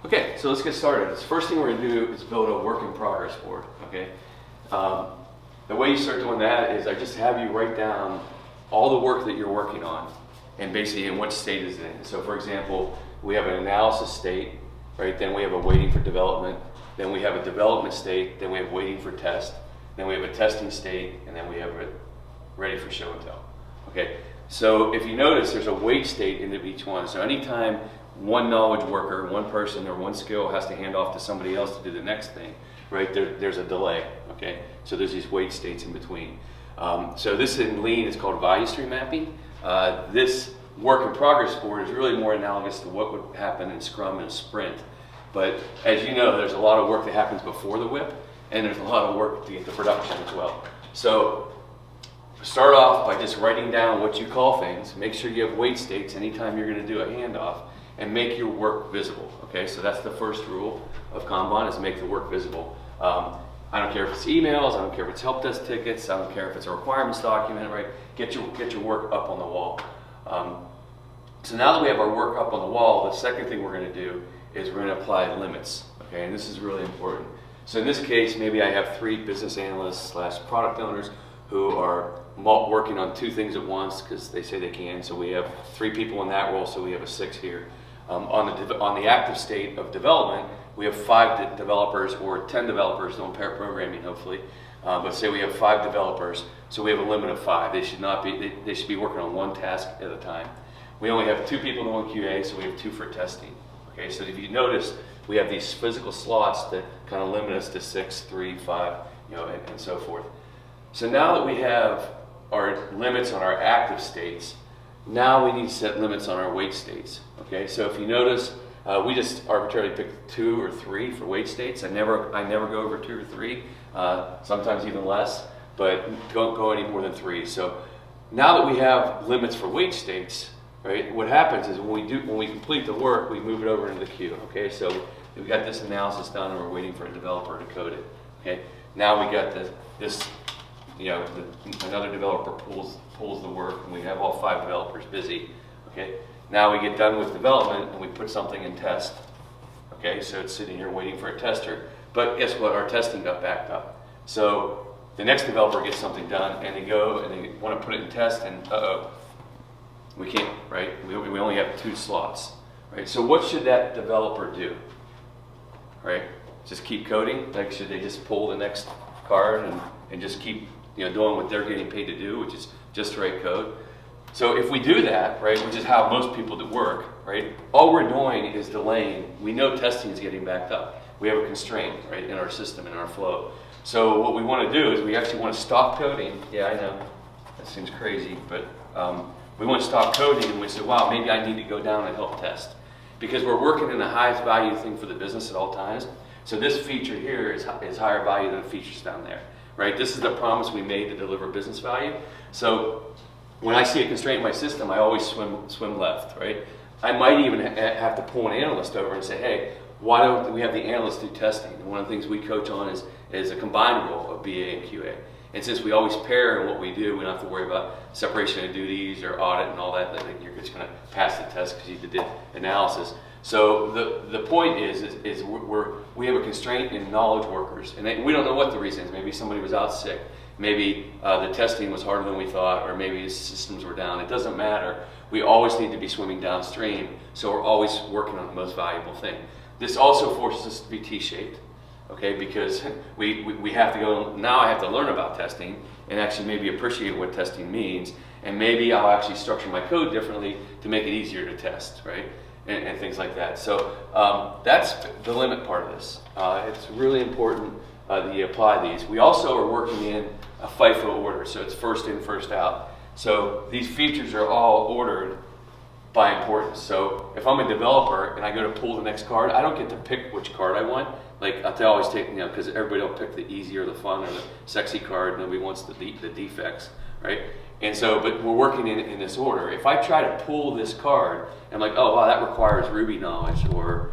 Okay, so let's get started. The first thing we're going to do is build a work in progress board. Okay, the way you start doing that is I just have you write down all the work that you're working on and basically in what state is it in. So for example, we have an analysis state, right? Then we have a waiting for development. Then we have a development state. Then we have waiting for test. Then we have a testing state, and then we have it ready for show and tell. Okay, so if you notice, there's a wait state into each one. So anytime one knowledge worker, one person, or one skill has to hand off to somebody else to do the next thing, right? There's a delay. Okay, so there's these wait states in between. So this in Lean is called value stream mapping. This work in progress board is really more analogous to what would happen in Scrum and Sprint. But as you know, there's a lot of work that happens before the WIP, and there's a lot of work to get to production as well. So start off by just writing down what you call things. Make sure you have wait states anytime you're going to do a handoff, and make your work visible. Okay, so that's the first rule of Kanban, is make the work visible. I don't care if it's emails, I don't care if it's help desk tickets, I don't care if it's a requirements document, right? Get your work up on the wall. So now that we have our work up on the wall, the second thing we're going to do is we're going to apply limits. Okay, and this is really important. So in this case, maybe I have 3 business analysts / product owners who are working on 2 things at once because they say they can. So we have 3 people in that role, so we have a 6 here. On the active state of development, we have 5 developers or 10 developers doing pair programming, hopefully. But say we have 5 developers, so we have a limit of 5. They should not be. They should be working on 1 task at a time. We only have 2 people doing QA, so we have 2 for testing. Okay, so if you notice, we have these physical slots that kind of limit us to 6, 3, 5, and so forth. So now that we have our limits on our active states, now we need to set limits on our wait states. Okay, so if you notice, we just arbitrarily pick 2 or 3 for wait states. I never go over 2 or 3, sometimes even less, but don't go any more than 3. So now that we have limits for wait states, right? What happens is when we complete the work, we move it over into the queue. Okay, so we got this analysis done, and we're waiting for a developer to code it. Okay, now we got this. Another developer pulls the work, and we have all 5 developers busy. Okay, now we get done with development, and we put something in test. Okay, so it's sitting here waiting for a tester. But guess what? Our testing got backed up. So the next developer gets something done, and they go and they want to put it in test, and we can't. Right? We only have 2 slots. Right? So what should that developer do? Right? Just keep coding? Like, should they just pull the next card and just keep doing what they're getting paid to do, which is just to write code? So if we do that, right, which is how most people do work, right, all we're doing is delaying. We know testing is getting backed up. We have a constraint, right, in our system, in our flow. So what we want to do is we actually want to stop coding. Yeah, I know, that seems crazy, but we want to stop coding, and we say, wow, maybe I need to go down and help test. Because we're working in the highest value thing for the business at all times. So this feature here is higher value than the features down there. Right? This is the promise we made to deliver business value. So when I see a constraint in my system, I always swim left, right? I might even have to pull an analyst over and say, hey, why don't we have the analyst do testing? And one of the things we coach on is a combined role of BA and QA. And since we always pair in what we do, we don't have to worry about separation of duties or audit and all that you're just going to pass the test because you did the analysis. So the point is we have a constraint in knowledge workers, and we don't know what the reason is. Maybe somebody was out sick, maybe the testing was harder than we thought, or maybe the systems were down. It doesn't matter. We always need to be swimming downstream, so we're always working on the most valuable thing. This also forces us to be T-shaped, okay? Because we have to go. Now I have to learn about testing and actually maybe appreciate what testing means, and maybe I'll actually structure my code differently to make it easier to test, right? And things like that. So that's the limit part of this. It's really important that you apply these. We also are working in a FIFO order, so it's first in, first out. So these features are all ordered by importance. So if I'm a developer and I go to pull the next card, I don't get to pick which card I want. Like I always take, because everybody will pick the easy or the fun or the sexy card, nobody wants the defects, right? And so, but we're working in this order. If I try to pull this card, I'm like, oh wow, that requires Ruby knowledge or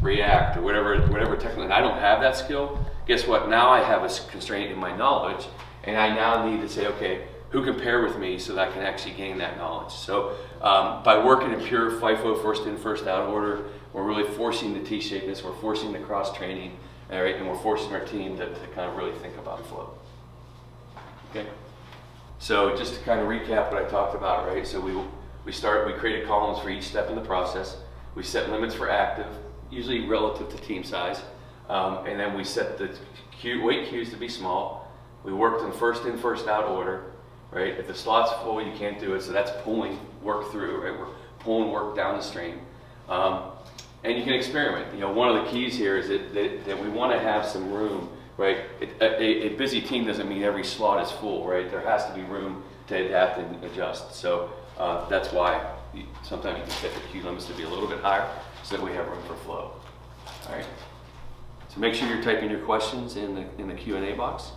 React or whatever technical, and I don't have that skill, guess what? Now I have a constraint in my knowledge, and I now need to say, okay, who can pair with me so that I can actually gain that knowledge? So by working in pure FIFO, first in, first out order, we're really forcing the T-shapedness, we're forcing the cross-training, all right, and we're forcing our team to kind of really think about flow. Okay? So just to kind of recap what I talked about, right? So we created columns for each step in the process. We set limits for active, usually relative to team size. And then we set the weight queues to be small. We worked in first in, first out order, right? If the slot's full, you can't do it, so that's pulling work through, right? We're pulling work down the stream. And you can experiment. You know, one of the keys here is that we want to have some room, right? A busy team doesn't mean every slot is full, right? There has to be room to adapt and adjust. So that's why sometimes you can set the queue limits to be a little bit higher so that we have room for flow. All right. So make sure you're typing your questions in the Q&A box.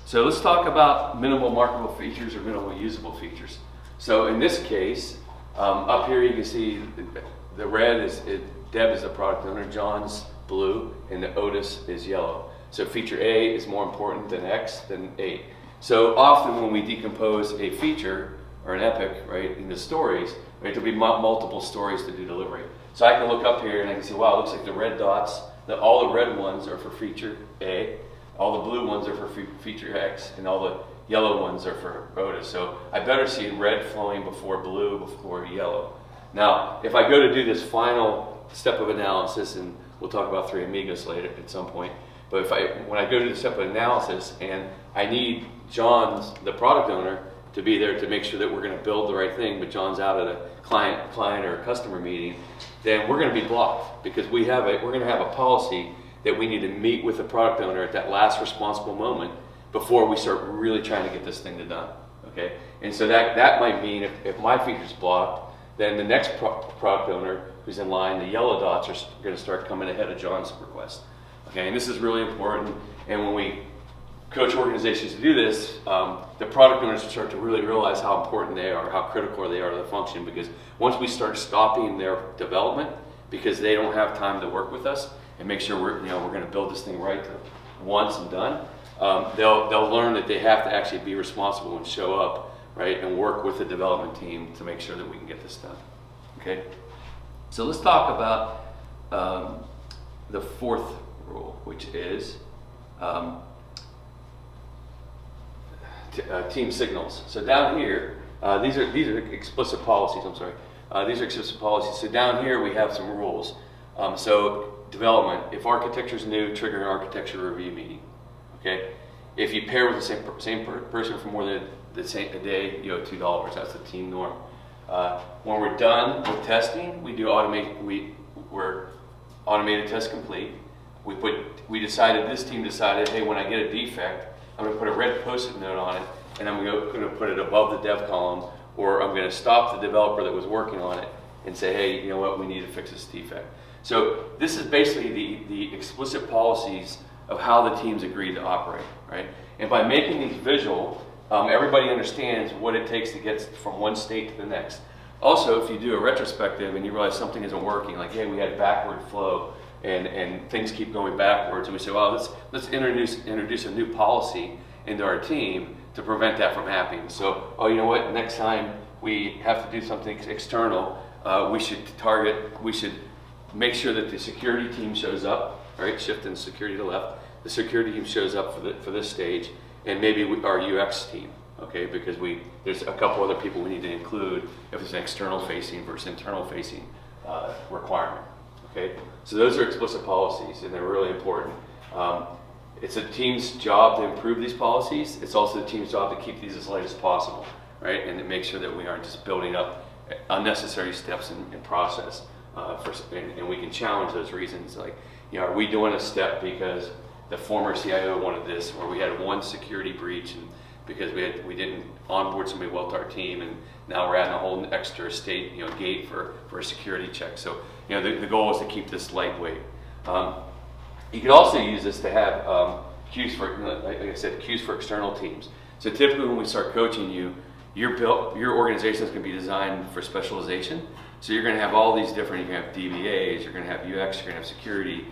So let's talk about minimal marketable features or minimal usable features. So in this case, up here you can see the red is Deb is the product owner, John's blue, and the Otis is yellow. So feature A is more important than X than A. So often when we decompose a feature or an epic, right, into stories, right, there'll be multiple stories to do delivery. So I can look up here and I can say, wow, it looks like the red dots, all the red ones are for feature A, all the blue ones are for feature X, and all the yellow ones are for Otis. So I better see red flowing before blue, before yellow. Now, if I go to do this final step of analysis, and we'll talk about Three Amigos later at some point, but when I go to the step of analysis and I need John's, the product owner, to be there to make sure that we're going to build the right thing, but John's out at a client or a customer meeting, then we're going to be blocked because we're going to have a policy that we need to meet with the product owner at that last responsible moment before we start really trying to get this thing done. Okay, and so that might mean if my feature's blocked, then the next product owner who's in line, the yellow dots are going to start coming ahead of John's request. Okay, and this is really important. And when we coach organizations to do this, the product owners start to really realize how important they are, how critical they are to the function. Because once we start stopping their development because they don't have time to work with us and make sure we're going to build this thing right once and done, they'll learn that they have to actually be responsible and show up, right, and work with the development team to make sure that we can get this done. Okay, so let's talk about the fourth rule, which is team signals. So down here, these are explicit policies. I'm sorry, these are explicit policies. So down here we have some rules. So development: if architecture is new, trigger an architecture review meeting. Okay, if you pair with the same person for more than a day, you owe $2. That's the team norm. When we're done with testing, we're automated test complete. This team decided, hey, when I get a defect, I'm going to put a red post-it note on it, and I'm going to put it above the dev column, or I'm going to stop the developer that was working on it and say, hey, you know what, we need to fix this defect. So this is basically the explicit policies of how the teams agreed to operate, right? And by making these visual, everybody understands what it takes to get from one state to the next. Also, if you do a retrospective and you realize something isn't working, like, hey, we had backward flow and things keep going backwards, and we say, well, let's introduce a new policy into our team to prevent that from happening. So, oh, you know what, next time we have to do something external, we should make sure that the security team shows up, right? Shifting security to left. The security team shows up for this stage, and maybe our UX team, okay? Because there's a couple other people we need to include if it's an external facing versus internal facing requirement, okay? So those are explicit policies, and they're really important. It's a team's job to improve these policies. It's also the team's job to keep these as light as possible, right? And to make sure that we aren't just building up unnecessary steps in process. And we can challenge those reasons, like, are we doing a step because the former CIO wanted this, or we had one security breach and because we didn't onboard somebody well to our team, and now we're adding a whole extra state gate for a security check. So the goal is to keep this lightweight. You can also use this to have cues for, like I said, cues for external teams. So typically when we start coaching you, your organization is going to be designed for specialization. So you're going to have all these different, you're going to have DBAs, you're going to have UX, you're going to have security.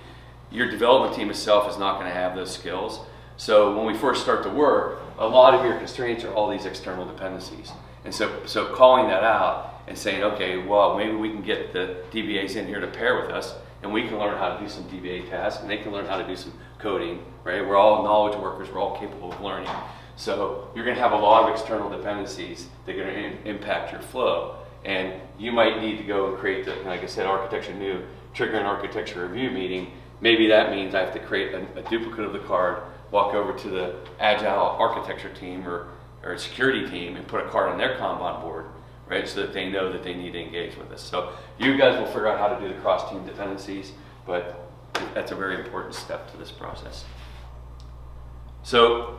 Your development team itself is not going to have those skills. So when we first start to work, a lot of your constraints are all these external dependencies. And so calling that out and saying, okay, well, maybe we can get the DBAs in here to pair with us, and we can learn how to do some DBA tasks, and they can learn how to do some coding, right? We're all knowledge workers, we're all capable of learning. So you're gonna have a lot of external dependencies that are gonna impact your flow. And you might need to go and create the, like I said, architecture new, trigger an architecture review meeting. Maybe that means I have to create a duplicate of the card, walk over to the Agile architecture team or security team and put a card on their Kanban board, right? So that they know that they need to engage with us. So you guys will figure out how to do the cross-team dependencies, but that's a very important step to this process. So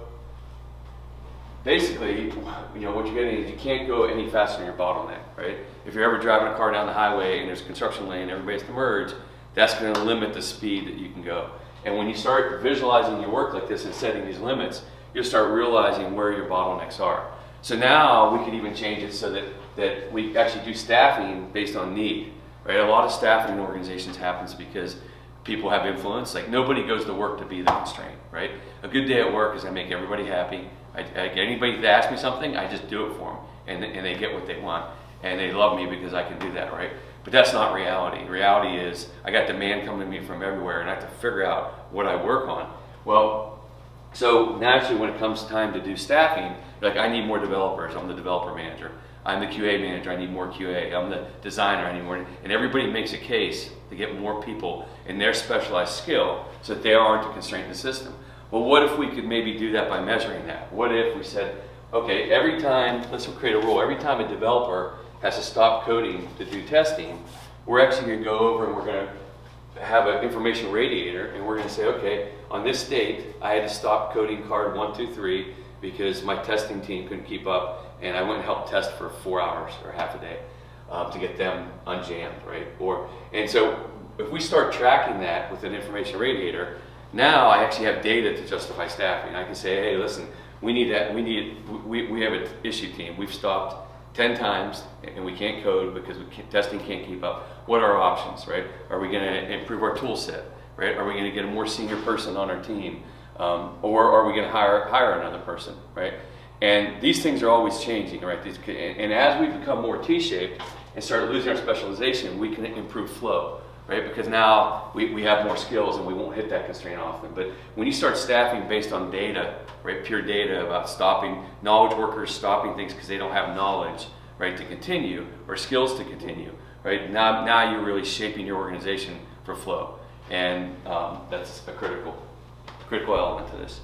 basically, what you're getting is you can't go any faster than your bottleneck, right? If you're ever driving a car down the highway and there's a construction lane, everybody has to merge, that's going to limit the speed that you can go. And when you start visualizing your work like this and setting these limits, you'll start realizing where your bottlenecks are. So now we could even change it so that we actually do staffing based on need, right? A lot of staffing in organizations happens because people have influence. Like nobody goes to work to be the constraint, right? A good day at work is I make everybody happy. I get anybody that asks me something, I just do it for them, and they get what they want, and they love me because I can do that, right? But that's not reality. Reality is I got demand coming to me from everywhere, and I have to figure out what I work on. Well, so naturally when it comes time to do staffing, like I need more developers, I'm the developer manager. I'm the QA manager, I need more QA. I'm the designer, I need more. And everybody makes a case to get more people in their specialized skill so that they aren't a constraint in the system. Well, what if we could maybe do that by measuring that? What if we said, okay, every time, let's create a rule, every time a developer has to stop coding to do testing, we're actually going to go over and we're going to have an information radiator, and we're going to say, okay, on this date, I had to stop coding card 1, 2, 3 because my testing team couldn't keep up, and I went and helped test for 4 hours or half a day to get them unjammed, right? And so if we start tracking that with an information radiator, now I actually have data to justify staffing. I can say, hey, listen, we have an issue team. We've stopped 10 times and we can't code because testing can't keep up. What are our options, right? Are we gonna improve our tool set, right? Are we gonna get a more senior person on our team? Or are we gonna hire another person, right? And these things are always changing, right? And as we become more T-shaped and start losing our specialization, we can improve flow. Right? Because now we have more skills and we won't hit that constraint often. But when you start staffing based on data, right, pure data about stopping knowledge workers, stopping things because they don't have knowledge, right, to continue or skills to continue, right? Now you're really shaping your organization for flow, and that's a critical element to this.